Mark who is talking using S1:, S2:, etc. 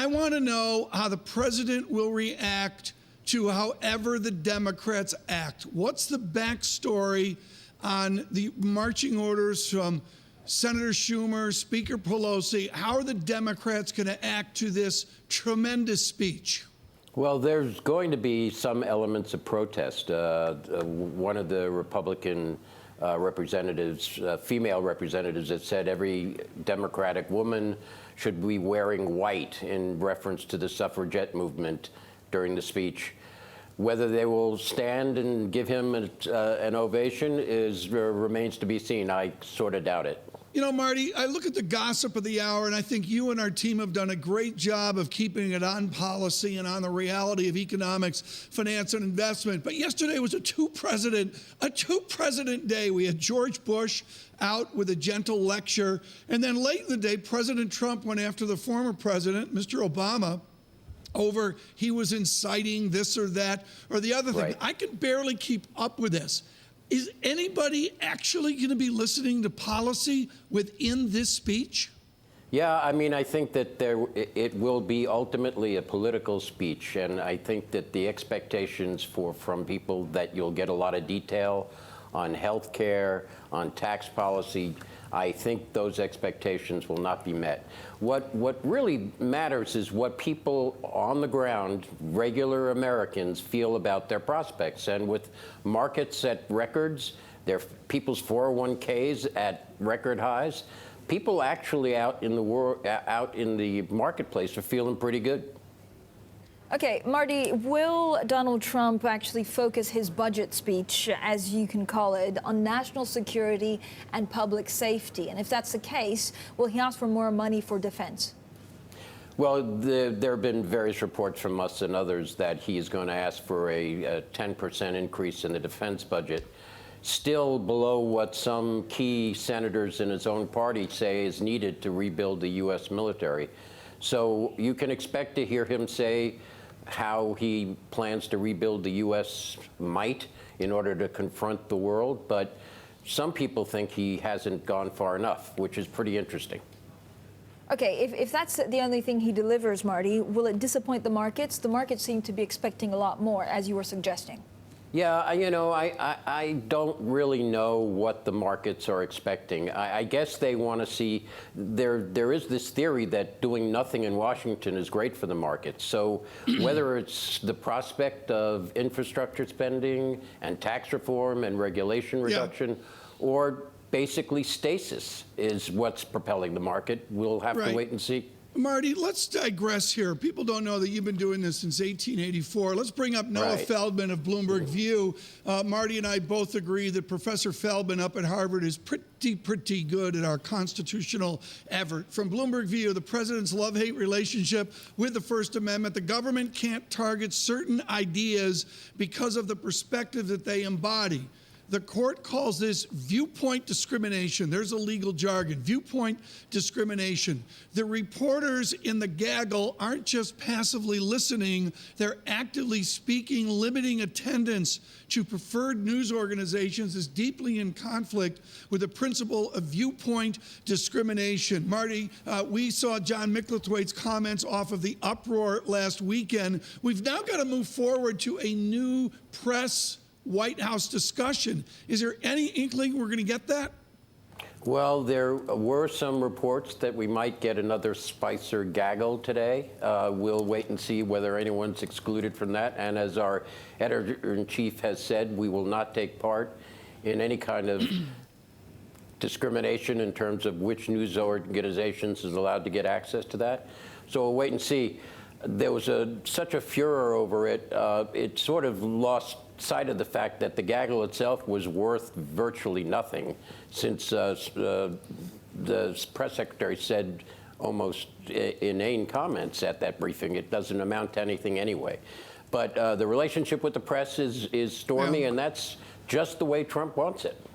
S1: I want to know how the president will react to however the Democrats act. What's the backstory on the marching orders from Senator Schumer, Speaker Pelosi? How are the Democrats going to act to this tremendous speech?
S2: Well, there's going to be some elements of protest. One of the Republican representatives, female representatives, that said every Democratic woman should be wearing white in reference to the suffragette movement during the speech. Whether they will stand and give him an ovation remains to be seen. I sort of doubt it.
S1: You know, Marty, I look at the gossip of the hour, and I think you and our team have done a great job of keeping it on policy and on the reality of economics, finance, and investment. But yesterday was a two-president day. We had George Bush out with a gentle lecture, and then late in the day, President Trump went after the former president, Mr. Obama, over he was inciting this or that or the other thing.
S2: Right.
S1: I can barely keep up with this. Is anybody actually going to be listening to policy within this speech?
S2: Yeah, I mean, I think that it will be ultimately a political speech, and I think that the expectations from people that you'll get a lot of detail on health care, on tax policy, I think those expectations will not be met. What really matters is what people on the ground, regular Americans, feel about their prospects. And with markets at records, people's 401ks at record highs, people actually out in the marketplace are feeling pretty good.
S3: Okay, Marty, will Donald Trump actually focus his budget speech, as you can call it, on national security and public safety? And if that's the case, will he ask for more money for defense?
S2: Well, there have been various reports from us and others that he is going to ask for a 10% increase in the defense budget, still below what some key senators in his own party say is needed to rebuild the U.S. military. So you can expect to hear him say how he plans to rebuild the U.S. might in order to confront the world, but some people think he hasn't gone far enough, which is pretty interesting.
S3: Okay, if that's the only thing he delivers, Marty, will it disappoint the markets? The markets seem to be expecting a lot more, as you were suggesting.
S2: Yeah, you know, I don't really know what the markets are expecting. I guess they want to see, there is this theory that doing nothing in Washington is great for the markets. So whether it's the prospect of infrastructure spending and tax reform and regulation reduction, or basically stasis is what's propelling the market, we'll have to wait and see.
S1: Marty, let's digress here. People don't know that you've been doing this since 1884. Let's bring up Noah Feldman of Bloomberg View. Marty and I both agree that Professor Feldman up at Harvard is pretty good at our constitutional effort. From Bloomberg View, the president's love-hate relationship with the First Amendment, the government can't target certain ideas because of the perspective that they embody. The court calls this viewpoint discrimination. There's a legal jargon, viewpoint discrimination. The reporters in the gaggle aren't just passively listening, they're actively speaking. Limiting attendance to preferred news organizations is deeply in conflict with the principle of viewpoint discrimination. Marty, we saw John Micklethwaite's comments off of the uproar last weekend. We've now got to move forward to a new press White House discussion. Is there any inkling we're going to get that?
S2: Well, there were some reports that we might get another Spicer gaggle today. We'll wait and see whether anyone's excluded from that. And as our editor-in-chief has said, we will not take part in any kind of discrimination in terms of which news organizations is allowed to get access to that. So we'll wait and see. There was such a furor over it, it sort of lost sight of the fact that the gaggle itself was worth virtually nothing, since the press secretary said almost inane comments at that briefing. It doesn't amount to anything anyway. But the relationship with the press is stormy, and that's just the way Trump wants it.